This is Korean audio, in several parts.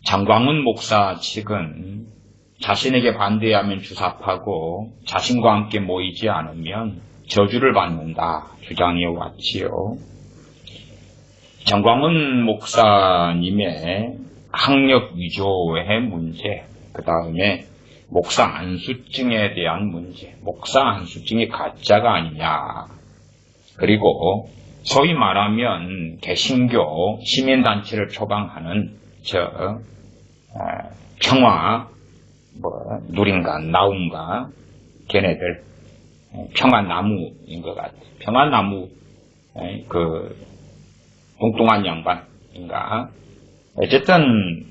장광훈 목사 측은 자신에게 반대하면 주사파고 자신과 함께 모이지 않으면 저주를 받는다 주장해 왔지요. 장광훈 목사님의 학력 위조의 문제, 그 다음에 목사 안수증에 대한 문제, 목사 안수증이 가짜가 아니냐, 그리고 소위 말하면 개신교 시민단체를 표방하는 평화 누린가 나운가 걔네들 평화나무인 것 같아요. 평화나무 뚱뚱한 양반인가. 어쨌든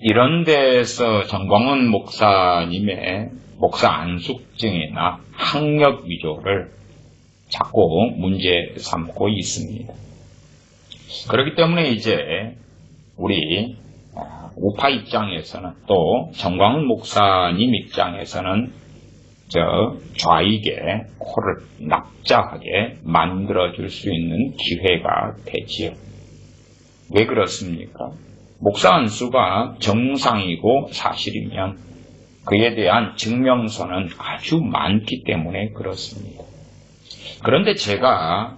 이런 데서 장광훈 목사님의 목사 안수증이나 학력 위조를 자꾸 문제 삼고 있습니다. 그렇기 때문에 이제 우리 우파 입장에서는 또 장광훈 목사님 입장에서는 좌익의 코를 납작하게 만들어줄 수 있는 기회가 되지요. 왜 그렇습니까? 목사 안수가 정상이고 사실이면 그에 대한 증명서는 아주 많기 때문에 그렇습니다. 그런데 제가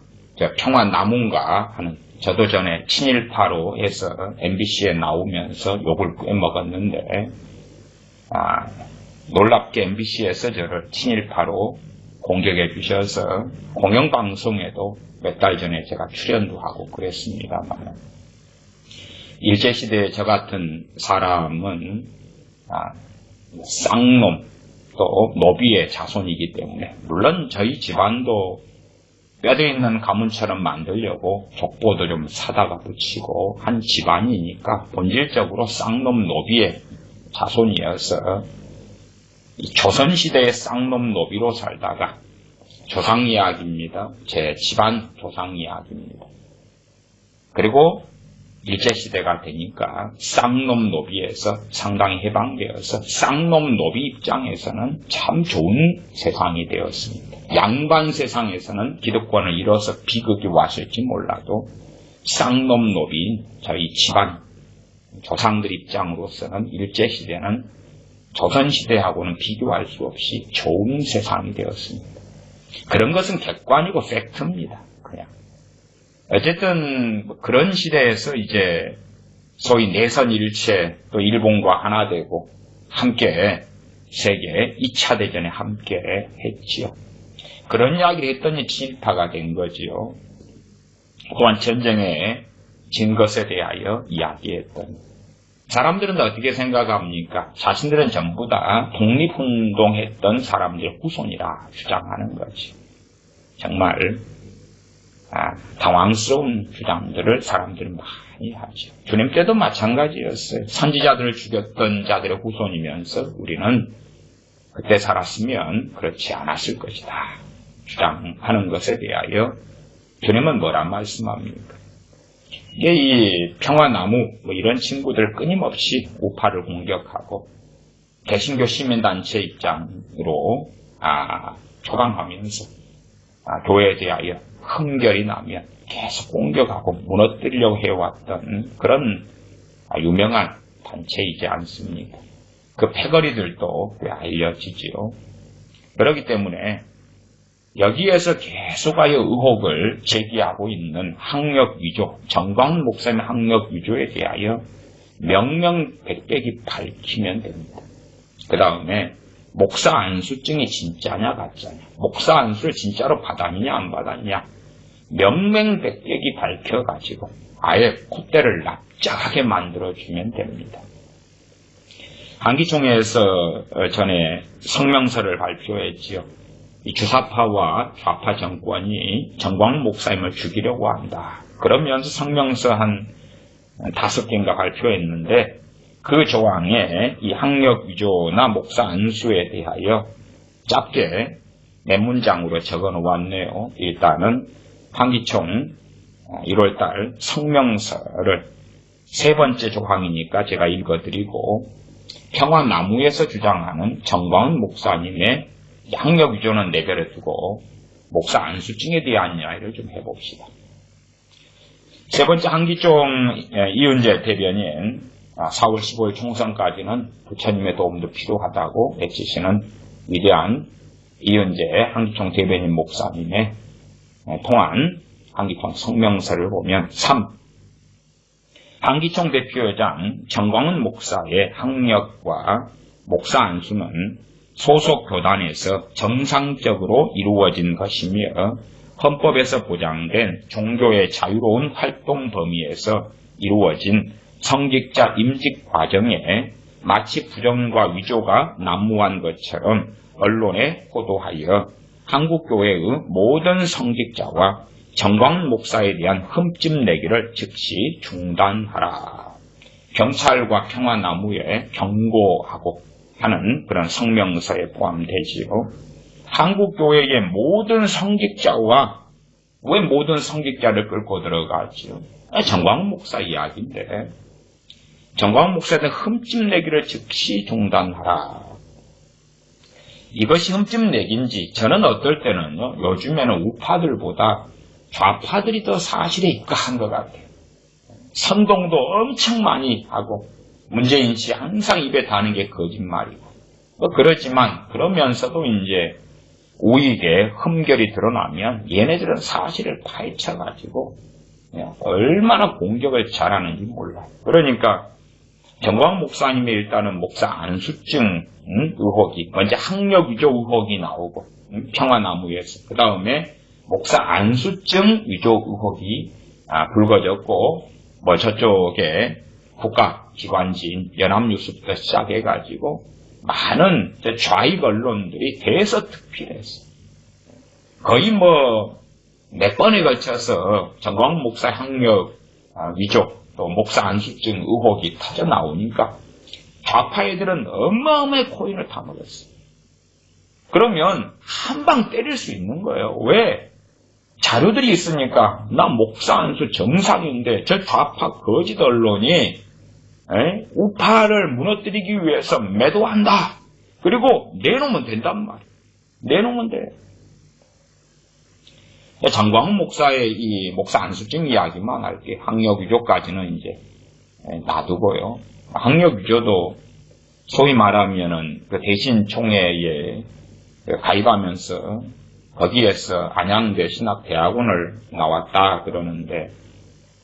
평화나문가 하는, 저도 전에 친일파로 해서 MBC에 나오면서 욕을 꿰먹었는데 놀랍게 MBC에서 저를 친일파로 공격해 주셔서 공영방송에도 몇 달 전에 제가 출연도 하고 그랬습니다만, 일제시대에 저 같은 사람은 쌍놈 또 노비의 자손이기 때문에, 물론 저희 집안도 뼈대 있는 가문처럼 만들려고 족보도 좀 사다가 붙이고 한 집안이니까 본질적으로 쌍놈 노비의 자손이어서 조선시대의 쌍놈 노비로 살다가, 조상이야기입니다. 제 집안 조상이야기입니다. 그리고 일제시대가 되니까 쌍놈 노비에서 상당히 해방되어서 쌍놈 노비 입장에서는 참 좋은 세상이 되었습니다. 양반 세상에서는 기득권을 잃어서 비극이 왔을지 몰라도 쌍놈 노비인 저희 집안 조상들 입장으로서는 일제시대는 조선시대하고는 비교할 수 없이 좋은 세상이 되었습니다. 그런 것은 객관이고 팩트입니다. 그냥. 어쨌든 그런 시대에서 이제 소위 내선일체, 또 일본과 하나 되고 함께 세계 2차 대전에 함께 했지요. 그런 이야기를 했더니 친일파가 된 거지요. 또한 전쟁에 진 것에 대하여 이야기했던. 사람들은 어떻게 생각합니까? 자신들은 전부 다 독립운동했던 사람들 후손이라 주장하는 거지. 정말 당황스러운 주장들을 사람들이 많이 하죠. 주님 때도 마찬가지였어요. 선지자들을 죽였던 자들의 후손이면서 우리는 그때 살았으면 그렇지 않았을 것이다 주장하는 것에 대하여 주님은 뭐라 말씀합니까? 이게 이 평화나무 이런 친구들 끊임없이 우파를 공격하고 개신교 시민단체 입장으로 초강하면서 교회에 대하여 흠결이 나면 계속 공격하고 무너뜨리려고 해왔던 그런 유명한 단체이지 않습니까? 그 패거리들도 알려지지요. 그렇기 때문에 여기에서 계속하여 의혹을 제기하고 있는 학력 위조, 장광훈 목사님의 학력 위조에 대하여 명명백백히 밝히면 됩니다. 그 다음에 목사 안수증이 진짜냐 가짜냐, 목사 안수를 진짜로 받았냐 안 받았냐, 명명백백히 밝혀가지고 아예 콧대를 납작하게 만들어주면 됩니다. 한기총회에서 전에 성명서를 발표했지요. 이 주사파와 좌파 정권이 장광훈 목사님을 죽이려고 한다. 그러면서 성명서 한 5개인가 발표했는데, 그 조항에 이 학력 위조나 목사 안수에 대하여 짧게 몇 문장으로 적어 놓았네요. 일단은 한기총 1월달 성명서를 3번째 조항이니까 제가 읽어드리고, 평화나무에서 주장하는 장광훈 목사님의 학력 위조는 내버려 두고 목사 안수증에 대한 이야기를 좀 해봅시다. 3번째 한기총 이은재 대변인, 4월 15일 총선까지는 부처님의 도움도 필요하다고 외치시는 위대한 이은재 한기총 대변인 목사님의 통한 한기총 성명서를 보면 3. 한기총 대표회장 정광훈 목사의 학력과 목사 안수는 소속 교단에서 정상적으로 이루어진 것이며 헌법에서 보장된 종교의 자유로운 활동 범위에서 이루어진 성직자 임직 과정에 마치 부정과 위조가 난무한 것처럼 언론에 보도하여 한국교회의 모든 성직자와 정광훈 목사에 대한 흠집내기를 즉시 중단하라. 경찰과 평화나무에 경고하고 하는 그런 성명서에 포함되지요. 한국교회의 모든 성직자와 왜 모든 성직자를 끌고 들어가지요? 정광훈 목사 이야기인데 정광훈 목사에 대한 흠집내기를 즉시 중단하라. 이것이 흠집내기인지 저는 어떨 때는요. 요즘에는 우파들보다 좌파들이 더 사실에 입각한 것 같아요. 선동도 엄청 많이 하고 문재인 씨 항상 입에 다는 게 거짓말이고 그렇지만 그러면서도 이제 우익에 흠결이 드러나면 얘네들은 사실을 파헤쳐가지고 얼마나 공격을 잘하는지 몰라요. 그러니까 정광훈 목사님의 일단은 목사 안수증 의혹이 먼저 학력 위조 의혹이 나오고 평화나무에서 그 다음에 목사 안수증 위조 의혹이 불거졌고 뭐 저쪽에 국가기관지인 연합뉴스부터 시작해가지고 많은 좌익 언론들이 대서특필했어요. 거의 뭐 몇 번에 걸쳐서 정광훈 목사 학력 위조 또 목사 안수증 의혹이 터져 나오니까 좌파 애들은 어마어마하게 코인을 다 먹었어요. 그러면 한 방 때릴 수 있는 거예요. 왜? 자료들이 있으니까 나 목사 안수 정상인데 저 좌파 거짓 언론이 우파를 무너뜨리기 위해서 매도한다. 그리고 내놓으면 된단 말이에요. 내놓으면 돼. 정광훈 목사의 이 목사 안수증 이야기만 할게. 학력 위조까지는 이제 놔두고요. 학력 위조도 소위 말하면은 그 대신 총회에 가입하면서 거기에서 안양대 신학대학원을 나왔다 그러는데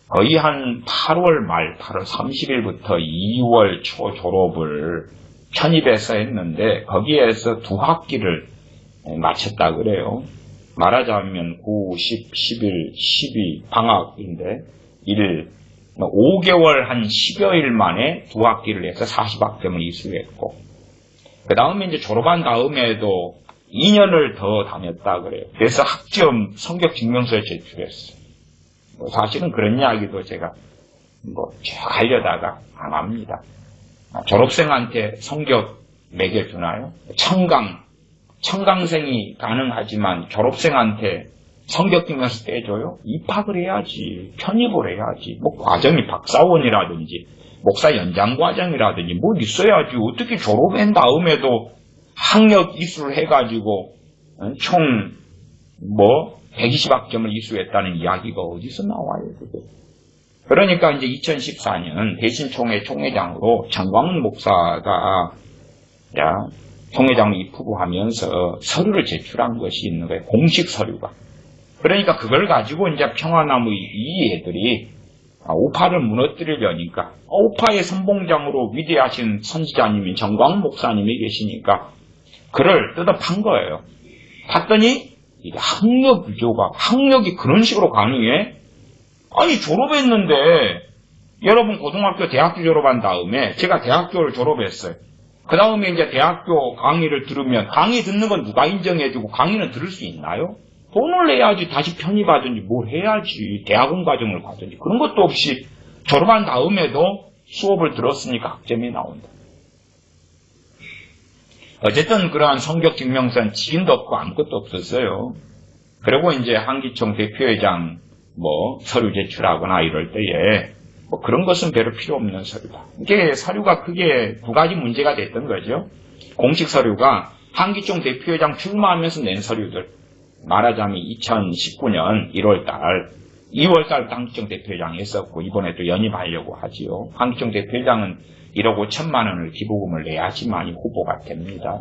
거의 한 8월 말 8월 30일부터 2월 초 졸업을 편입해서 했는데 거기에서 2학기를 마쳤다 그래요. 말하자면 9, 10, 11, 12 방학인데 5개월 한 10여일 만에 2학기를 해서 40학점을 이수했고 그 다음에 이제 졸업한 다음에도 2년을 더 다녔다 그래요. 그래서 학점 성적 증명서에 제출했어요. 사실은 그런 이야기도 제가 쭉 하려다가 안 합니다. 졸업생한테 성적 매겨주나요? 청강생이 가능하지만 졸업생한테 성적 증명서 떼줘요? 입학을 해야지. 편입을 해야지. 과정이 박사원이라든지 목사 연장 과정이라든지 있어야지. 어떻게 졸업한 다음에도 학력 이수를 해가지고 총 120학점을 이수했다는 이야기가 어디서 나와요, 그게. 그러니까 이제 2014년 대신총회 총회장으로 정광훈 목사가 총회장으로 입후보 하면서 서류를 제출한 것이 있는 거예요. 공식 서류가. 그러니까 그걸 가지고 이제 평화나무 이 애들이 우파를 무너뜨리려니까 우파의 선봉장으로 위대하신 선지자님인 정광훈 목사님이 계시니까 그를 뜯어판 거예요. 봤더니 이게 학력 위조가 학력이 그런 식으로 가능해? 아니 졸업했는데 여러분 고등학교 대학교 졸업한 다음에 제가 대학교를 졸업했어요. 그 다음에 이제 대학교 강의를 들으면 강의 듣는 건 누가 인정해주고 강의는 들을 수 있나요? 돈을 내야지 다시 편입하든지 뭘 해야지 대학원 과정을 가든지 그런 것도 없이 졸업한 다음에도 수업을 들었으니까 학점이 나온다. 어쨌든 그러한 성격 증명서는 지인도 없고 아무것도 없었어요. 그리고 이제 한기총 대표회장 서류 제출하거나 이럴 때에 그런 것은 별로 필요 없는 서류다. 이게 서류가 크게 두 가지 문제가 됐던 거죠. 공식 서류가 한기총 대표회장 출마하면서 낸 서류들. 말하자면 2019년 1월달 2월달부터 한기총 대표회장이 했었고 이번에 또 연임하려고 하지요. 한기총 대표회장은 1억 5천만 원을 기부금을 내야지만이 후보가 됩니다.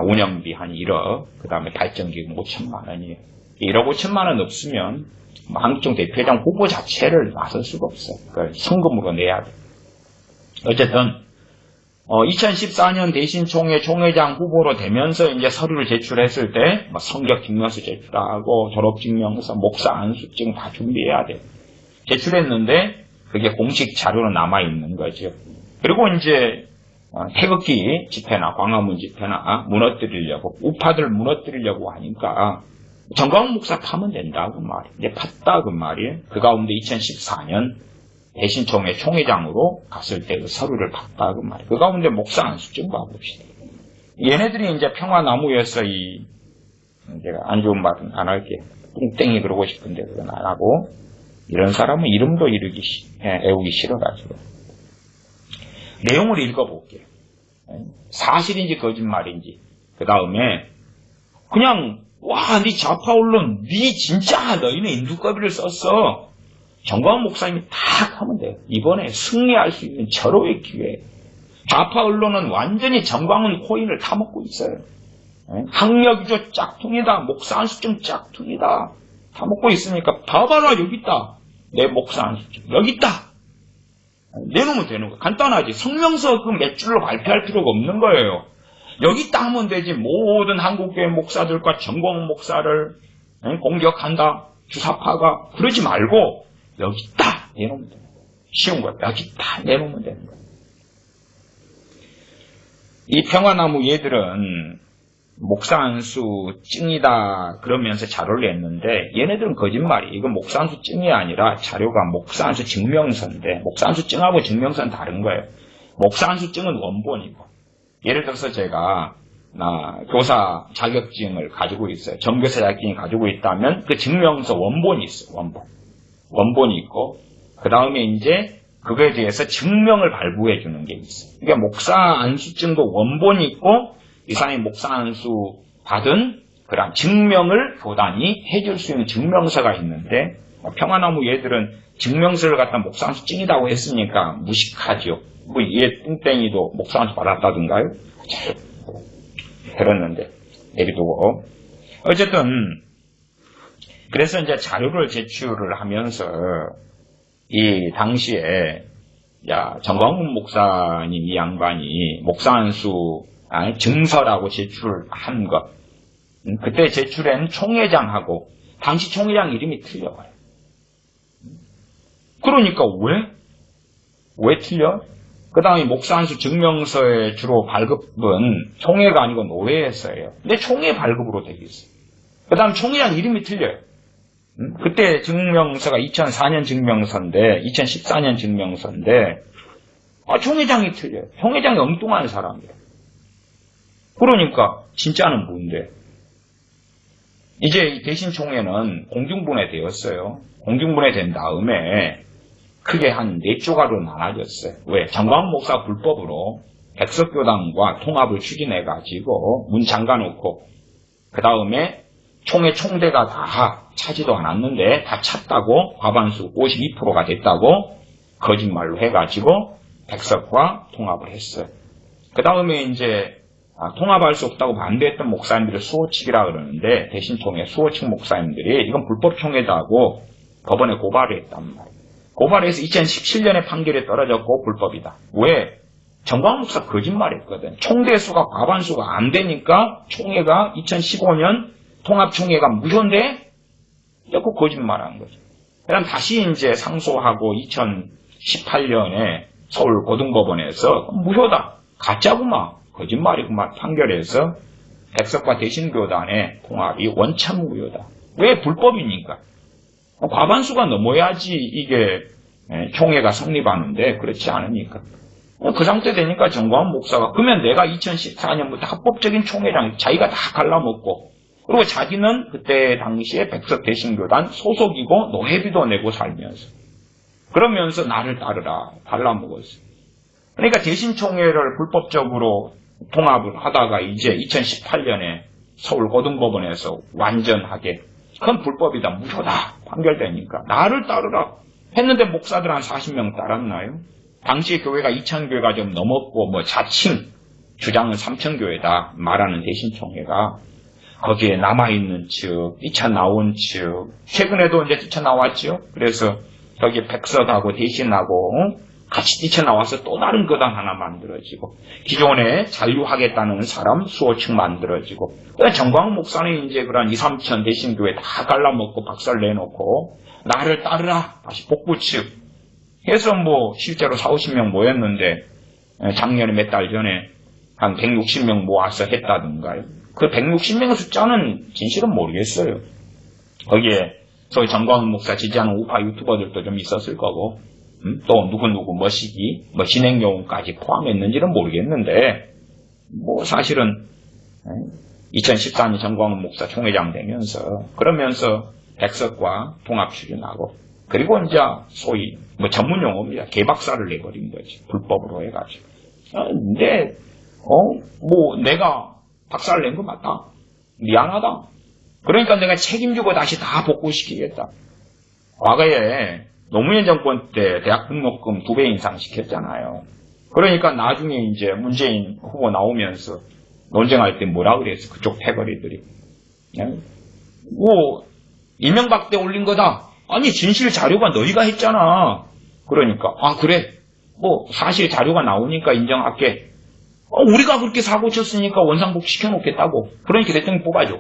운영비 한 1억, 그 다음에 발전기금 5천만 원이에요. 1억 5천만 원 없으면 한기총 대표회장 후보 자체를 나설 수가 없어요. 그걸 성금으로 내야 돼요. 어쨌든 2014년 대신총회 총회장 후보로 되면서 이제 서류를 제출했을 때 성적 증명서 제출하고 졸업 증명서, 목사 안수증 다 준비해야 돼요. 제출했는데 그게 공식 자료로 남아 있는 거죠. 그리고 이제 태극기 집회나 광화문 집회나 무너뜨리려고 우파들 무너뜨리려고 하니까 정광훈 목사 파면 된다 그 말이에요. 이제 팠다 그 말이에요. 그 가운데 2014년 대신총회 총회장으로 갔을 때 그 서류를 봤다 그 말이에요. 그 가운데 목사 안수증 봐봅시다. 얘네들이 이제 평화나무에서 제가 안 좋은 말은 안 할게요. 뚱땡이 그러고 싶은데 그건 안 하고 이런 사람은 이름도 애우기 싫어가지고 내용을 읽어볼게요. 사실인지 거짓말인지 그 다음에 그냥 와, 네 좌파 언론, 네 진짜 너희는 인두꺼비를 썼어. 정광훈 목사님이 다 하면 돼요. 이번에 승리할 수 있는 절호의 기회. 좌파 언론은 완전히 정광훈 코인을 타먹고 있어요. 학력이죠 짝퉁이다. 목사 안수증 짝퉁이다. 타먹고 있으니까 봐봐라 여기 있다. 내 목사 안수증 여기 있다. 내놓으면 되는 거예요. 간단하지. 성명서 그 몇 줄로 발표할 필요가 없는 거예요. 여기 있다 하면 되지. 모든 한국교회 목사들과 정광훈 목사를 공격한다. 주사파가 그러지 말고 여기 있다 내놓으면 되는 거예요. 쉬운 거예요. 여기 있다 내놓으면 되는 거예요. 이 평화나무 얘들은 목사 안수 증이다 그러면서 자료를 냈는데 얘네들은 거짓말이에요. 이건 목사 안수 증이 아니라 자료가 목사 안수 증명서인데 목사 안수 증하고 증명서는 다른 거예요. 목사 안수 증은 원본이고 예를 들어서 제가 교사 자격증을 가지고 있어요. 정교사 자격증을 가지고 있다면 그 증명서 원본이 있어요. 원본이 있고 그 다음에 이제 그거에 대해서 증명을 발부해 주는 게 있어요. 그러니까 목사 안수증도 원본이 있고 이 사람이 목사 안수 받은 그런 증명을 교단이 해줄 수 있는 증명서가 있는데 평화나무 얘들은 증명서를 갖다 목사 안수 증이라고 했으니까 무식하죠. 얘 뚱땡이도 목사 안수 받았다던가요? 잘 들었는데 내비두고 어쨌든 그래서 이제 자료를 제출을 하면서 이 당시에 정광훈 목사님 이 양반이 목사 안수 증서라고 제출을 한 것. 그때 제출한 총회장하고 당시 총회장 이름이 틀려요. 그러니까 왜 틀려? 그 다음에 목사 안수 증명서의 주로 발급은 총회가 아니고 노회에서예요. 근데 총회 발급으로 되어 있어요. 그 다음 총회장 이름이 틀려요. 그때 증명서가 2004년 증명서인데 2014년 증명서인데 총회장이 틀려요. 총회장이 엉뚱한 사람이에요. 그러니까 진짜는 뭔데? 이제 대신 총회는 공중분해 되었어요. 공중분해 된 다음에 크게 한 4조가로 나눠졌어요. 왜? 정광훈 목사 불법으로 백석교당과 통합을 추진해가지고 문 잠가놓고 그 다음에 총회 총대가 다 차지도 않았는데 다 찼다고 과반수 52%가 됐다고 거짓말로 해가지고 백석과 통합을 했어요. 그 다음에 이제 통합할 수 없다고 반대했던 목사님들을 수호측이라 그러는데 대신총회 수호측 목사님들이 이건 불법 총회다고 법원에 고발을 했단 말이에요. 고발해서 2017년에 판결에 떨어졌고 불법이다. 왜? 정광훈 목사 거짓말했거든. 총대수가 과반수가 안 되니까 총회가 2015년 통합총회가 무효인데 자꾸 거짓말한 거죠. 그다음 다시 이제 상소하고 2018년에 서울 고등법원에서 무효다. 가짜구만. 거짓말이구만 판결해서 백석과 대신교단의 통합이 원천 무효다. 왜? 불법이니까. 과반수가 넘어야지 이게 총회가 성립하는데 그렇지 않으니까. 그 상태 되니까 정광훈 목사가 그러면 내가 2014년부터 합법적인 총회장 자기가 다 갈라먹고 그리고 자기는 그때 당시에 백석 대신교단 소속이고 노회비도 내고 살면서 그러면서 나를 따르라 갈라먹었어요. 그러니까 대신총회를 불법적으로 통합을 하다가 이제 2018년에 서울 고등법원에서 완전하게 그건 불법이다 무효다 판결되니까 나를 따르라 했는데 목사들 한 40명 따랐나요? 당시 교회가 2,000교회가 좀 넘었고 뭐 자칭 주장은 3,000교회다 말하는 대신총회가 거기에 남아있는 측, 뛰쳐나온 측, 최근에도 이제 뛰쳐나왔죠. 그래서 거기에 백석하고 대신하고 같이 뛰쳐나와서 또 다른 교단 하나 만들어지고 기존에 잔류하겠다는 사람 수호측 만들어지고 정광훈 목사는 이제 그런 2, 3천 대신교회 다 갈라먹고 박살 내놓고 나를 따르라 다시 복부측 해서 뭐 실제로 40~50명 모였는데 작년에 몇 달 전에 한 160명 모아서 했다든가요. 그 160명의 숫자는 진실은 모르겠어요. 거기에 소위 정광훈 목사 지지하는 우파 유튜버들도 좀 있었을 거고 또 누구누구 뭐시기 뭐 진행요원까지 포함했는지는 모르겠는데 뭐 사실은 2014년 정광훈 목사 총회장 되면서 그러면서 백석과 통합 추진하고 그리고 이제 소위 뭐 전문 용어입니다. 개박살을 내버린 거지. 불법으로 해가지고. 근데 뭐 내가 박살 낸 거 맞다. 미안하다. 그러니까 내가 책임지고 다시 다 복구시키겠다. 과거에 노무현 정권 때 대학 등록금 2배 인상시켰잖아요. 그러니까 나중에 이제 문재인 후보 나오면서 논쟁할 때 뭐라 그랬어? 그쪽 패거리들이. 뭐 이명박 때 올린 거다. 아니 진실 자료가 너희가 했잖아. 그러니까 그래. 뭐 사실 자료가 나오니까 인정할게. 우리가 그렇게 사고 쳤으니까 원상복 시켜놓겠다고. 그러니까 대통령 뽑아줘.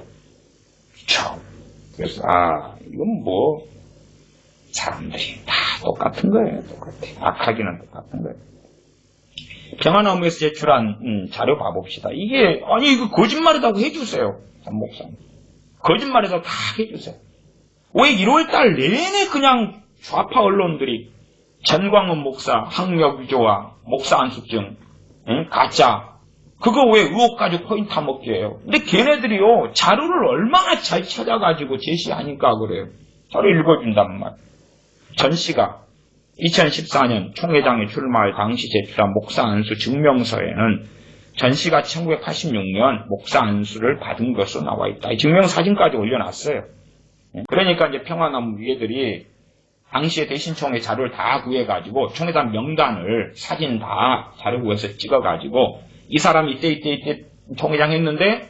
참. 그래서 이건 뭐 사람들이 다 똑같은 거예요. 똑같아. 악하기는 똑같은 거예요. 평화나무에서 제출한 자료 봐봅시다. 이게 이거 거짓말이라고 해주세요. 장 목사님. 거짓말이라고 다 해주세요. 왜 1월달 내내 그냥 좌파 언론들이 전광훈 목사 학력위조와 목사 안수증 가짜 그거 왜 의혹 가지고 포인트 타먹기예요. 근데 걔네들이요 자료를 얼마나 잘 찾아가지고 제시하니까 그래요. 자료 읽어준단 말. 전 씨가 2014년 총회장에 출마할 당시 제출한 목사 안수 증명서에는 전 씨가 1986년 목사 안수를 받은 것으로 나와 있다. 증명사진까지 올려놨어요. 그러니까 이제 평화나무 위에들이 당시에 대신총회 자료를 다 구해가지고 총회장 명단을 사진 다 자료 구해서 찍어가지고 이 사람이 이때 총회장 했는데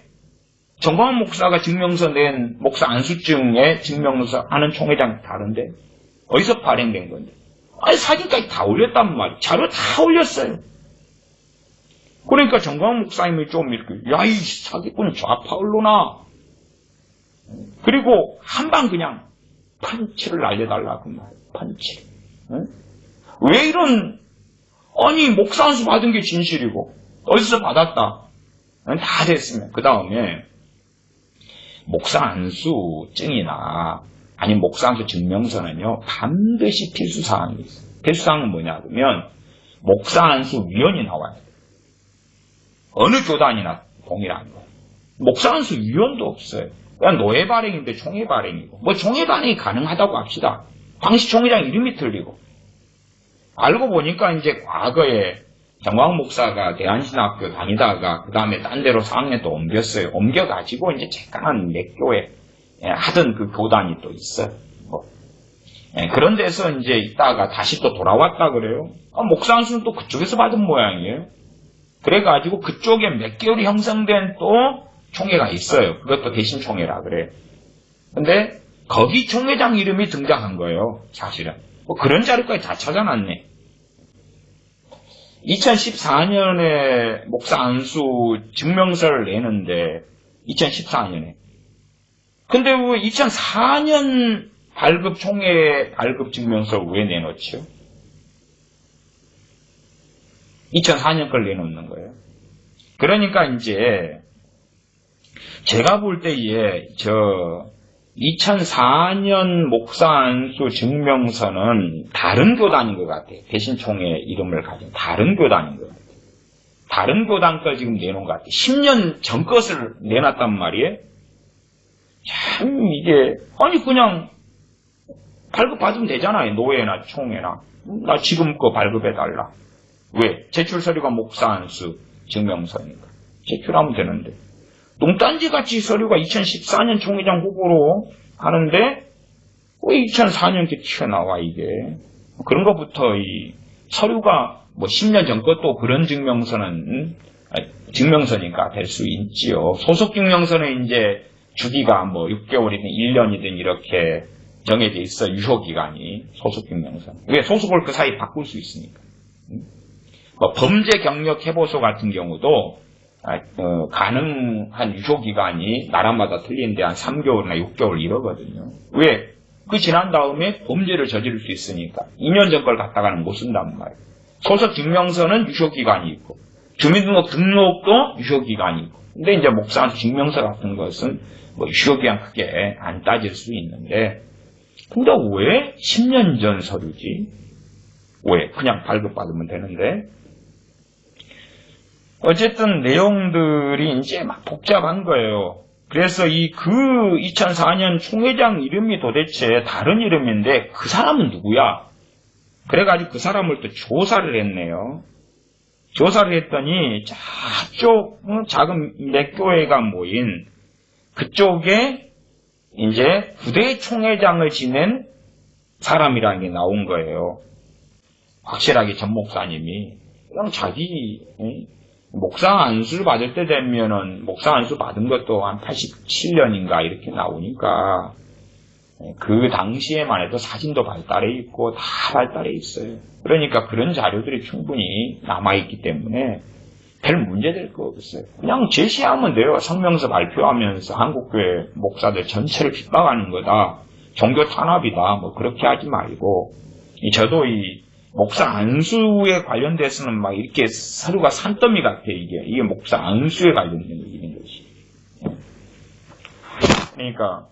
정광훈 목사가 증명서 낸 목사 안수증에 증명서 하는 총회장 다른데 어디서 발행된 건데 사진까지 다 올렸단 말이에요. 자료 다 올렸어요. 그러니까 정광훈 목사님이 좀 이렇게 야 이 사기꾼 좌파 언론아 그리고 한방 그냥 펀치를 날려달라고 말이에요. 펀치. 왜 이런 목사 안수 받은 게 진실이고 어디서 받았다. 다 됐으면 그 다음에 목사 안수증이나 아니 목사 안수 증명서는요 반드시 필수사항이 있어요. 필수사항은 뭐냐 그러면 목사 안수 위원이 나와요. 어느 교단이나 동일한 거예요. 목사 안수 위원도 없어요. 그냥 노예 발행인데 총회 발행이고 뭐 총회 발행이 가능하다고 합시다. 당시 총회장 이름이 틀리고 알고 보니까 이제 과거에 정광훈 목사가 대한신학교 다니다가 그 다음에 딴 데로 4학년 또 옮겼어요. 옮겨가지고 이제 잠깐 몇 교회 하던 그 교단이 또 있어요. 그런 데서 이제 있다가 다시 또 돌아왔다 그래요. 목사 안수는 또 그쪽에서 받은 모양이에요. 그래가지고 그쪽에 몇 개월이 형성된 또 총회가 있어요. 그것도 대신총회라 그래요. 근데 거기 총회장 이름이 등장한 거예요. 사실은. 그런 자료까지 다 찾아놨네. 2014년에 목사 안수 증명서를 내는데 2014년에 근데 왜 2004년 발급 총회 발급 증명서를 왜 내놓죠? 2004년 걸 내놓는 거예요. 그러니까 이제 제가 볼 때에 2004년 목사 안수 증명서는 다른 교단인 것 같아요. 대신총회 이름을 가진 다른 교단인 것 같아요. 다른 교단 걸 지금 내놓은 것 같아요. 10년 전 것을 내놨단 말이에요. 참 이게 그냥 발급받으면 되잖아요. 노예나 총회나 나 지금 거 발급해달라. 왜? 제출 서류가 목사 안수 증명서니까 제출하면 되는데 농단지같이 서류가 2014년 총회장 후보로 하는데 왜 2004년께 튀어나와, 이게. 그런 것부터 이 서류가 뭐 10년 전 것도 그런 증명서는, 증명서니까 될 수 있지요. 소속 증명서는 이제 주기가 뭐 6개월이든 1년이든 이렇게 정해져 있어, 유효기간이. 소속 증명서. 왜? 소속을 그 사이 바꿀 수 있으니까. 뭐 범죄 경력 해보소 같은 경우도 가능한 유효기간이 나라마다 틀린데 한 3개월이나 6개월 이러거든요. 왜? 그 지난 다음에 범죄를 저지를 수 있으니까 2년 전 걸 갖다가는 못 쓴단 말이에요. 소속 증명서는 유효기간이 있고 주민등록도 유효기간이 있고, 근데 이제 목사 증명서 같은 것은 뭐 유효기간 크게 안 따질 수 있는데, 근데 왜 10년 전 서류지? 왜? 그냥 발급받으면 되는데. 어쨌든 내용들이 이제 막 복잡한 거예요. 그래서 2004년 총회장 이름이 도대체 다른 이름인데 그 사람은 누구야? 그래가지고 그 사람을 또 조사를 했네요. 조사를 했더니 저쪽 작은 몇 교회가 모인 그쪽에 이제 부대 총회장을 지낸 사람이라는 게 나온 거예요. 확실하게 전 목사님이 그냥 자기 목사 안수를 받을 때 되면은 목사 안수 받은 것도 한 87년인가 이렇게 나오니까 그 당시에만 해도 사진도 발달해 있고 다 발달해 있어요. 그러니까 그런 자료들이 충분히 남아있기 때문에 별 문제될 거 없어요. 그냥 제시하면 돼요. 성명서 발표하면서 한국교회 목사들 전체를 핍박하는 거다. 종교 탄압이다. 뭐 그렇게 하지 말고, 저도 이 목사 안수에 관련돼서는 막 이렇게 서류가 산더미 같아. 이게 목사 안수에 관련된 얘기인 것이. 그러니까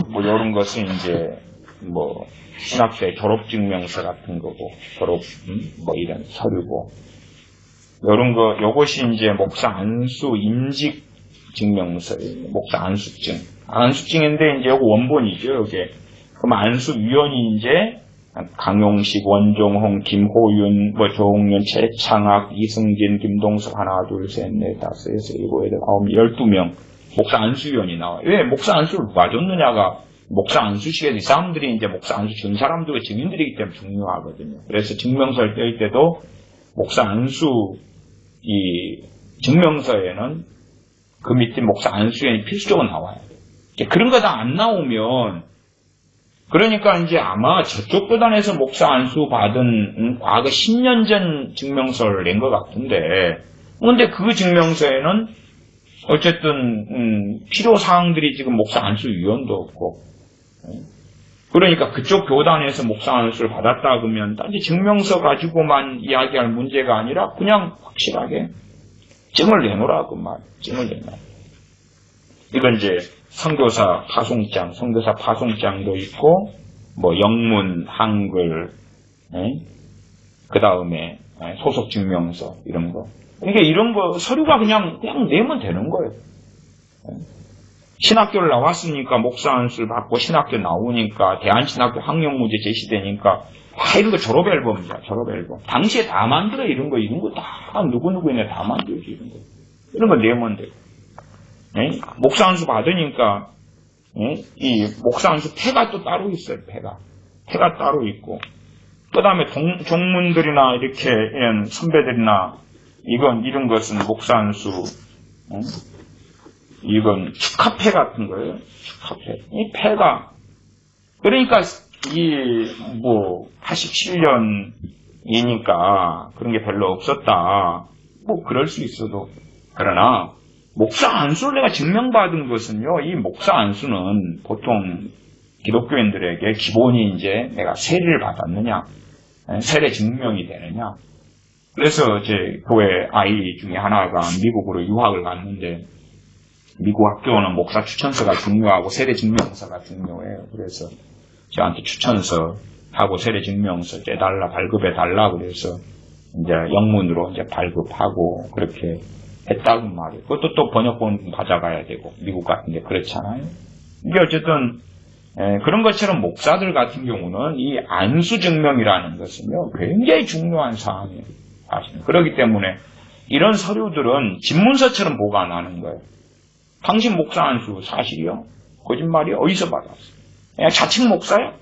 뭐 이런 것은 이제 뭐 신학교의 졸업증명서 같은 거고, 뭐 이런 서류고, 이런 거, 요것이 이제 목사 안수 임직 증명서예요. 목사 안수증. 안수증인데 이제 요거 원본이죠, 요게. 그럼 안수위원이 이제 강용식, 원종홍, 김호윤, 뭐 조홍윤, 최창학, 이승진, 김동석, 하나, 둘, 셋, 넷, 다섯, 여섯, 일곱, 여덟, 아홉, 12명. 목사 안수위원이 나와요. 왜 목사 안수를 누가 줬느냐가, 목사 안수식에서 이 사람들이 이제 목사 안수 준 사람들의 증인들이기 때문에 중요하거든요. 그래서 증명서를 뗄 때도 목사 안수 이 증명서에는 그 밑에 목사 안수위원이 필수적으로 나와요. 그런 거 다 안 나오면, 그러니까 이제 아마 저쪽 교단에서 목사 안수 받은 과거 10년 전 증명서를 낸 것 같은데, 근데 그 증명서에는 어쨌든 필요사항들이 지금 목사 안수 위원도 없고, 그러니까 그쪽 교단에서 목사 안수를 받았다 그러면 단지 증명서 가지고만 이야기할 문제가 아니라 그냥 확실하게 증을 내놓으라고 증을 내놔. 이건 이제 선교사 파송장도 있고, 뭐 영문, 한글, 그 다음에 소속 증명서 이런 거. 그러니까 이런 거 서류가 그냥 내면 되는 거예요. 신학교를 나왔으니까 목사 안수를 받고 신학교 나오니까 대한신학교 학력문제 제시되니까 이런 거 졸업 앨범이야, 졸업 앨범. 당시에 다 만들어, 이런 거 다 누구누구네 다 만들지, 이런 거. 이런 거 내면 돼. 목사 안수 받으니까, 이 목사 안수 패가 또 따로 있어요, 패가 따로 있고. 그 다음에 종문들이나 이렇게 이런 선배들이나 이런 것은 목사 안수, 이건 축하패 같은 거예요. 축하패. 이 패가, 그러니까, 87년이니까 그런 게 별로 없었다. 뭐, 그럴 수 있어도. 그러나, 목사 안수를 내가 증명받은 것은요, 이 목사 안수는 보통 기독교인들에게 기본이 이제 내가 세례를 받았느냐, 세례 증명이 되느냐. 그래서 제 교회 아이 중에 하나가 미국으로 유학을 갔는데, 미국 학교는 목사 추천서가 중요하고 세례 증명서가 중요해요. 그래서 저한테 추천서하고 세례 증명서 발급해달라. 그래서 이제 영문으로 이제 발급하고 그렇게 했다고 말이에요. 그것도 또 번역본 받아가야 되고, 미국 같은 게 그렇잖아요. 이게 어쨌든, 그런 것처럼 목사들 같은 경우는 이 안수 증명이라는 것은요, 굉장히 중요한 사항이에요. 사실은. 그렇기 때문에 이런 서류들은 집문서처럼 보관하는 거예요. 당신 목사 안수 사실이요? 거짓말이요? 어디서 받았어? 그냥 자칭 목사야.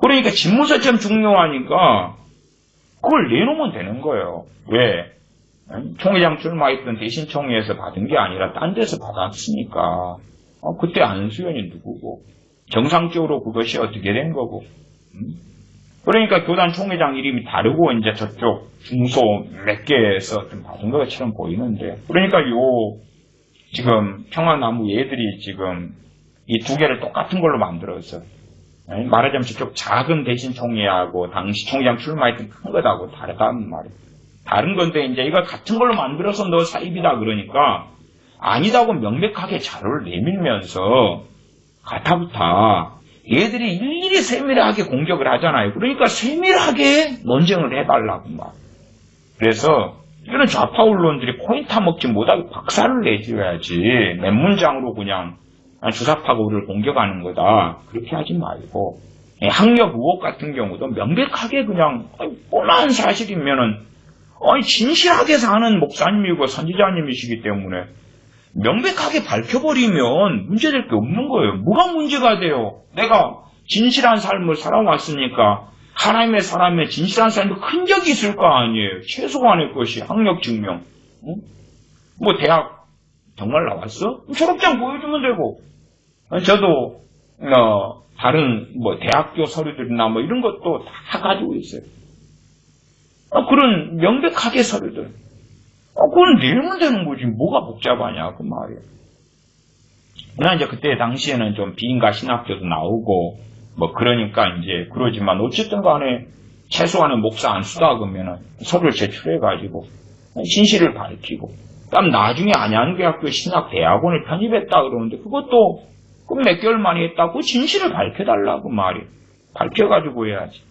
그러니까 집무서처럼 중요하니까 그걸 내놓으면 되는 거예요. 왜? 총회장 출마했던 대신 총회에서 받은 게 아니라 딴 데서 받았으니까. 그때 안수연이 누구고 정상적으로 그것이 어떻게 된 거고. 그러니까 교단 총회장 이름이 다르고 이제 저쪽 중소 몇 개에서 좀 받은 것처럼 보이는데, 그러니까 지금 평화나무 얘들이 지금 이 두 개를 똑같은 걸로 만들어서 말하자면 저쪽 작은 대신 총회하고 당시 총회장 출마했던 큰 것하고 다르다는 말이에요. 다른 건데 이제 이걸 같은 걸로 만들어서 너 사입이다 그러니까 아니다고 명백하게 자료를 내밀면서 가타부타 얘들이 일일이 세밀하게 공격을 하잖아요. 그러니까 세밀하게 논쟁을 해달라고 말. 그래서 이런 좌파 언론들이 코인 타먹지 못하게 박살을 내줘야지 몇 문장으로 그냥 주사파가 우리를 공격하는 거다 그렇게 하지 말고, 학력 의혹 같은 경우도 명백하게 그냥 뻔한 사실이면은 진실하게 사는 목사님이고 선지자님이시기 때문에 명백하게 밝혀버리면 문제될 게 없는 거예요. 뭐가 문제가 돼요? 내가 진실한 삶을 살아왔으니까 하나님의 사람의 진실한 삶에 흔적이 있을 거 아니에요. 최소한의 것이 학력 증명. 뭐 대학 정말 나왔어? 졸업장 보여주면 되고. 저도 다른 뭐 대학교 서류들이나 뭐 이런 것도 다 가지고 있어요. 그런 명백하게 서류들. 그건 내면 되는 거지. 뭐가 복잡하냐, 그 말이에요. 그러나 이제 그때 당시에는 좀 비인가 신학교도 나오고, 뭐, 그러니까 이제, 그러지만, 어쨌든 간에, 최소한의 목사 안 쓰다 그러면은, 서류를 제출해가지고, 진실을 밝히고, 그다음 나중에 안양대학교 신학대학원을 편입했다 그러는데, 그것도, 몇 개월 만에 했다고 진실을 밝혀달라고 말이에요. 밝혀가지고 해야지.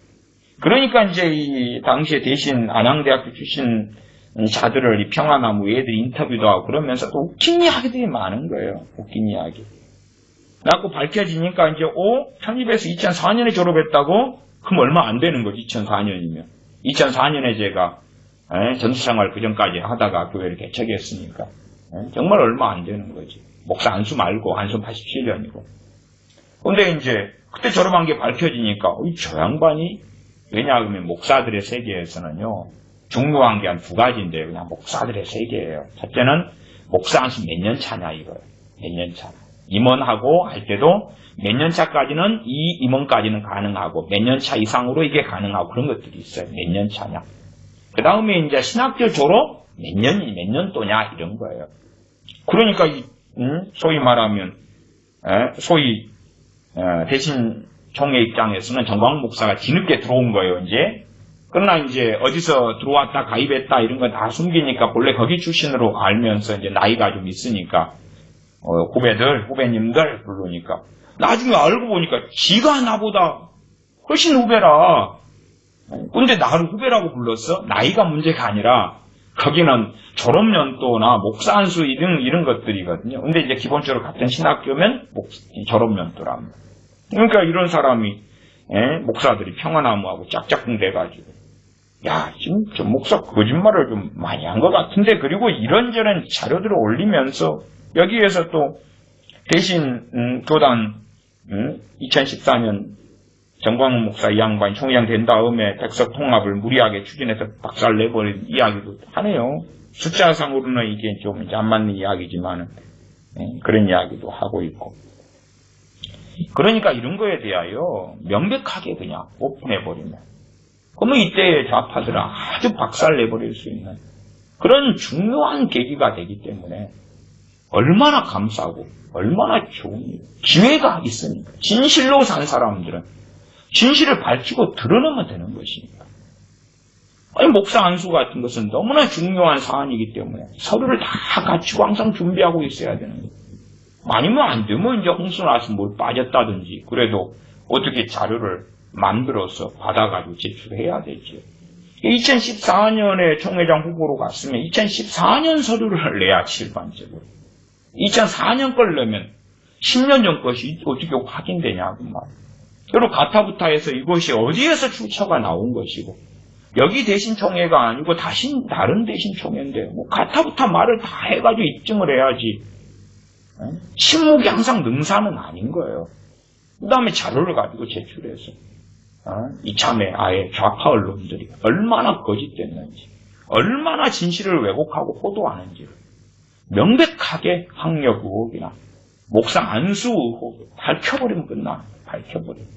그러니까 이제 이 당시에 대신 안양대학교 출신 자들을 이 평화나무 얘들이 인터뷰도 하고 그러면서 또 웃긴 이야기들이 많은 거예요. 웃긴 이야기. 그래갖고 밝혀지니까 이제 편입해서 2004년에 졸업했다고? 그럼 얼마 안 되는 거지, 2004년이면. 2004년에 제가 전수생활 그 전까지 하다가 교회를 개척했으니까 정말 얼마 안 되는 거지. 목사 안수 말고 안수 87년이고. 근데 이제 그때 졸업한 게 밝혀지니까 저 양반이, 왜냐하면 목사들의 세계에서는요 중요한 게 한 두 가지인데요. 그냥 목사들의 세계예요. 첫째는 목사 안수 몇 년 차냐 이거예요. 몇 년 차. 임원하고 할 때도 몇 년 차까지는 이 임원까지는 가능하고 몇 년 차 이상으로 이게 가능하고 그런 것들이 있어요. 몇 년 차냐. 그 다음에 이제 신학교 졸업 몇 년도냐 이런 거예요. 그러니까 소위 말하면 소위 대신 총회 입장에서는 정광 목사가 뒤늦게 들어온 거예요. 이제 그러나 이제 어디서 들어왔다 가입했다 이런 거 다 숨기니까 본래 거기 출신으로 알면서 이제 나이가 좀 있으니까 후배님들 부르니까 나중에 알고 보니까 지가 나보다 훨씬 후배라. 근데 나를 후배라고 불렀어? 나이가 문제가 아니라 거기는 졸업연도나 목사 안수 이런 것들이거든요. 근데 이제 기본적으로 같은 신학교면 졸업연도랍니다. 그러니까 이런 사람이 목사들이 평화나무하고 짝짝꿍 돼가지고 야 지금 저 목사 거짓말을 좀 많이 한 것 같은데, 그리고 이런저런 자료들을 올리면서 여기에서 또 대신 교단 2014년 정광훈 목사 이 양반이 총회장 된 다음에 백석 통합을 무리하게 추진해서 박살 내버린 이야기도 하네요. 숫자상으로는 이게 좀 안 맞는 이야기지만 그런 이야기도 하고 있고. 그러니까 이런 거에 대하여 명백하게 그냥 오픈해버리면, 그러면 이때 좌파들은 아주 박살 내버릴 수 있는 그런 중요한 계기가 되기 때문에 얼마나 감사하고 얼마나 좋은 일, 기회가 있으니까. 진실로 산 사람들은 진실을 밝히고 드러내면 되는 것이니까. 아니, 목사 안수 같은 것은 너무나 중요한 사안이기 때문에 서류를 다 갖추고 항상 준비하고 있어야 되는 거예요. 아니면 안 되면 이제 홍수 나서 뭘 빠졌다든지 그래도 어떻게 자료를 만들어서 받아가지고 제출해야 되죠. 2014년에 총회장 후보로 갔으면 2014년 서류를 내야지 일반적으로. 2004년 걸 내면 10년 전 것이 어떻게 확인되냐고 말이에요. 그리고 가타부타에서 이것이 어디에서 출처가 나온 것이고, 여기 대신 총회가 아니고 다른 대신 총회인데 뭐 가타부타 말을 다 해가지고 입증을 해야지. 침묵이 항상 능사는 아닌 거예요. 그 다음에 자료를 가지고 제출해서 이참에 아예 좌파 언론들이 얼마나 거짓됐는지, 얼마나 진실을 왜곡하고 호도하는지를 명백하게 학력 의혹이나 목사 안수 의혹을 밝혀버리면 끝나. 밝혀버리면.